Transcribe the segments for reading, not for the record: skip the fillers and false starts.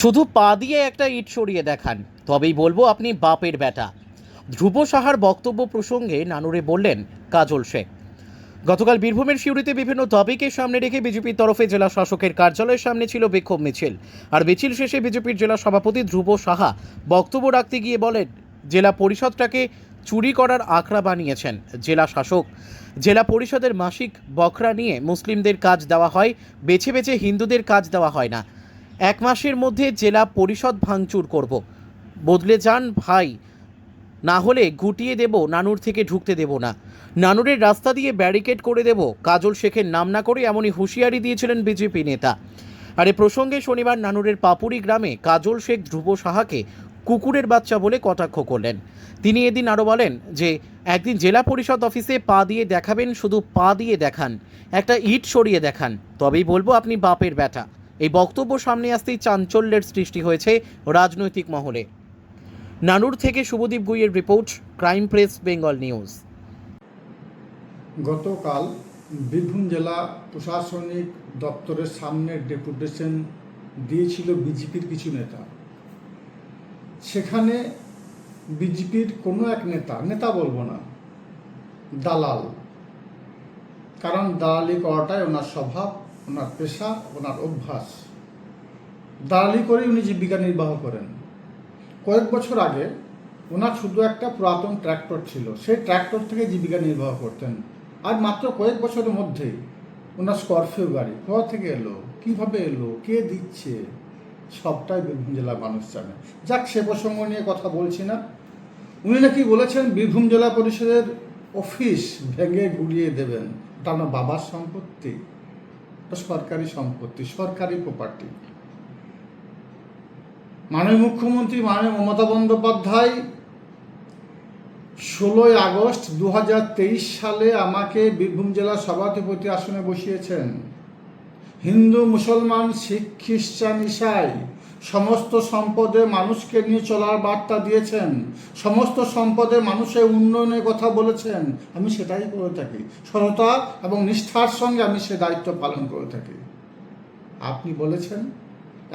শুধু পা দিয়ে একটা ইট সরিয়ে দেখান, তবেই বলবো আপনি বাপের বেটা। ধ্রুব সাহার বক্তব্য প্রসঙ্গে নানুরে বললেন কাজল শেখ। গতকাল বীরভূমের সিউড়িতে বিভিন্ন দাবিকে সামনে রেখে বিজেপির তরফে জেলা শাসকের কার্যালয়ের সামনে ছিল বিক্ষোভ মিছিল। আর মিছিল শেষে বিজেপির জেলা সভাপতি ধ্রুব সাহা বক্তব্য রাখতে গিয়ে বলেন, জেলা পরিষদটাকে চুরি করার আখড়া বানিয়েছেন জেলা শাসক। জেলা পরিষদের মাসিক বকরা নিয়ে মুসলিমদের কাজ দেওয়া হয়, বেছে বেছে হিন্দুদের কাজ দেওয়া হয় না। 1 মাসের মধ্যে জেলা পরিষদ ভাঙচুর করব, বদলে যান ভাই, না হলে গুটিয়ে দেব, নানুর থেকে ঢুকতে দেব না, নানুরের রাস্তা দিয়ে ব্যারিকেড করে দেব। কাজল শেখের নাম না করে এমনই হুঁশিয়ারি দিয়েছিলেন বিজেপি নেতা। আর এ প্রসঙ্গে শনিবার নানুরের পাপুরি গ্রামে কাজল শেখ ধ্রুব সাহাকে কুকুরের বাচ্চা বলে কটাক্ষ করলেন। তিনি এদিন আরও বলেন যে একদিন জেলা পরিষদ অফিসে পা দিয়ে দেখাবেন, শুধু পা দিয়ে দেখান, একটা ইট সরিয়ে দেখান, তবেই বলবো আপনি বাপের বেটা। এই বক্তব্য সামনে আসতেই চাঞ্চল্যের সৃষ্টি হয়েছে রাজনৈতিক মহলে। নানুর থেকে শুভদীপ গুইয়ের report, crime press Bengal news. গতকাল বীরভূম জেলা প্রশাসনিক দপ্তরের সামনে ডেপুটেশন দিয়েছিল বিজেপির কিছু নেতা। সেখানে বিজেপির কোনো এক নেতা বলবো না, দালাল, কারণ দালালি করাটাই ওনার স্বভাব, ওনার পেশা, ওনার অভ্যাস। দালালি করে উনি জীবিকা নির্বাহ করেন। কয়েক বছর আগে ওনার শুধু একটা পুরাতন ট্র্যাক্টর ছিল, সেই ট্র্যাক্টর থেকে জীবিকা নির্বাহ করতেন। আর মাত্র কয়েক বছরের মধ্যেই ওনার স্করপিও গাড়ি কোথা থেকে এলো, কীভাবে এলো, কে দিচ্ছে, সবটাই বীরভূম জেলার মানুষ জানে। যাক, সে প্রসঙ্গ নিয়ে কথা বলছি না। উনি নাকি বলেছেন বীরভূম জেলা পরিষদের অফিস ভেঙে গুড়িয়ে দেবেন। ওটা আমার বাবার সম্পত্তি, ওটা সরকারি সম্পত্তি, সরকারি প্রপার্টি। মাননীয় মুখ্যমন্ত্রী মাননীয় মমতা বন্দ্যোপাধ্যায় 16 আগস্ট 2023 সালে আমাকে বীরভূম জেলার সভাধিপতি আসনে বসিয়েছেন। হিন্দু, মুসলমান, শিখ, খ্রিস্টান, ইসাই সমস্ত সম্পদে মানুষকে নিয়ে চলার বার্তা দিয়েছেন। সমস্ত সম্পদে মানুষের উন্নয়নের কথা বলেছেন। আমি সেটাই করে থাকি, সততা এবং নিষ্ঠার সঙ্গে আমি সে দায়িত্ব পালন করে থাকি। আপনি বলেছেন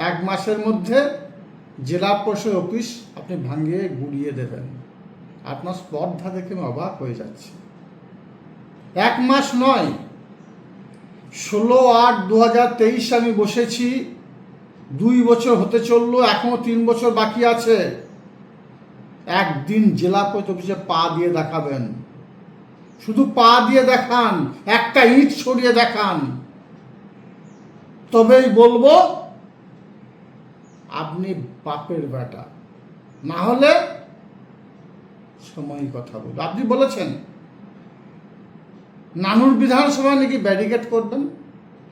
1 মাসের মধ্যে জেলা পরিষদ অফিস আপনি ভাঙিয়ে গুড়িয়ে দেবেন। আপনার স্পর্ধা দেখে আমি অবাক হয়ে যাচ্ছি। 1 মাস নয়, 16/8/2023 আমি বসেছি। 2 বছর হতে চললো, এখনো 3 বছর বাকি আছে। একদিন জেলা পরিষদ অফিসে পা দিয়ে দেখাবেন, শুধু পা দিয়ে দেখান, একটা ইট সরিয়ে দেখান, তবেই বলবো আপনি বাপের বেটা। না হলে সময়ই কথা বলবো। আপনি বলেছেন নানুর বিধানসভায় নাকি ব্যারিকেড করবেন।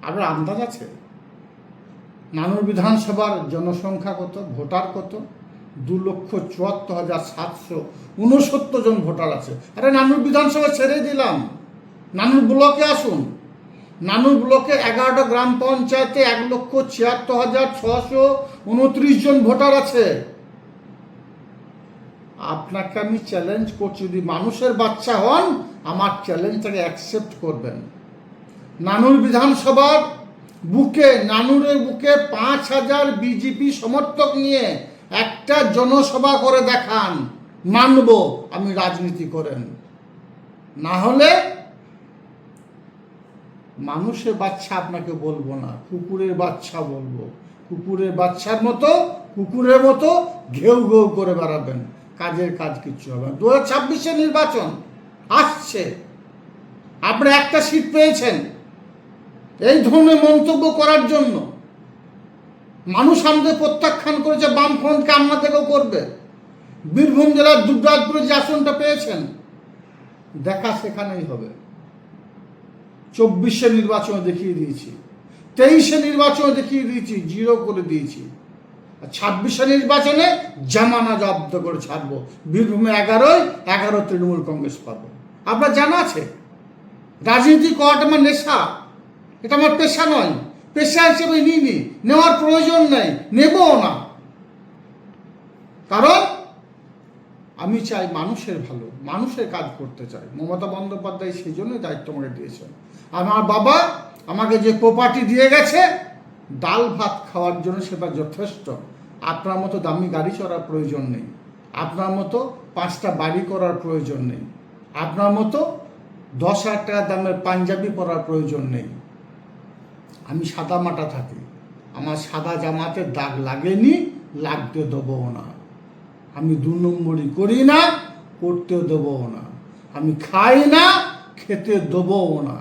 আপনার আন্দাজ আছে নানুর বিধানসভার জনসংখ্যা কত, ভোটার কত? 2,74,769 জন ভোটার আছে। আরে নানুর বিধানসভা ছেড়ে দিলাম, নানুর ব্লকে আসুন। নানুর ব্লকে 11টা গ্রাম পঞ্চায়েতে 1,76,629 জন ভোটার আছে। আপনাকে আমি চ্যালেঞ্জ করছি, যদি মানুষের বাচ্চা হন আমার চ্যালেঞ্জটাকে অ্যাকসেপ্ট করবেন। নানুর বিধানসভার বুকে, নানুরের বুকে 5,000 বিজেপি সমর্থক নিয়ে একটা জনসভা করে দেখান, মানব আমি রাজনীতি করেন। না হলে মানুষের বাচ্চা আপনাকে বলবো না, কুকুরের বাচ্চা বলবো। কুকুরের বাচ্চার মতো, কুকুরের মতো ঘেউ ঘেউ করে বেড়াবেন, কাজের কাজ কিচ্ছু হবে না। 2026 নির্বাচন আসছে, আপনি একটা সিট পেয়েছেন। এই ধরনের মন্তব্য করার জন্য মানুষ আমাদের প্রত্যাখ্যান করেছে, বামফ্রন্টকে আপনাদেরকেও করবে। বীরভূম জেলার দুবরাজপুরে যে আসনটা পেয়েছেন, দেখা সেখানেই হবে। 24 নির্বাচনে দেখিয়ে দিয়েছি, 23 নির্বাচনে দেখিয়ে দিয়েছি, 0 করে দিয়েছি। 26 নির্বাচনে জামানা জব্দ করে ছাড়বো। বীরভূমে 11 তৃণমূল কংগ্রেস পাবো। আপনার জানা আছে রাজনীতি করাটা আমার নেশা, এটা আমার পেশা নয়। পেশা হিসেবে নিইনি, নেওয়ার প্রয়োজন নেই, নেবও না। কারণ আমি চাই মানুষের ভালো, মানুষের কাজ করতে চাই। মমতা বন্দ্যোপাধ্যায় সেই জন্যই দায়িত্ব আমাকে দিয়েছেন। আমার বাবা আমাকে যে প্রপার্টি দিয়ে গেছে ডাল ভাত খাওয়ার জন্য, সেটা যথেষ্ট। আপনার মতো দামি গাড়ি চড়ার প্রয়োজন নেই, আপনার মতো 5টা বাড়ি করার প্রয়োজন নেই, আপনার মতো 10,000 টাকা দামের পাঞ্জাবি পরার প্রয়োজন নেই। আমি সাদা মাটা থাকি, আমার সাদা জামাতে দাগ লাগেনি, লাগতে দেবও না। আমি 2 নম্বরই করি না, করতে দেবও না। আমি খাই না, খেতে দেবও না।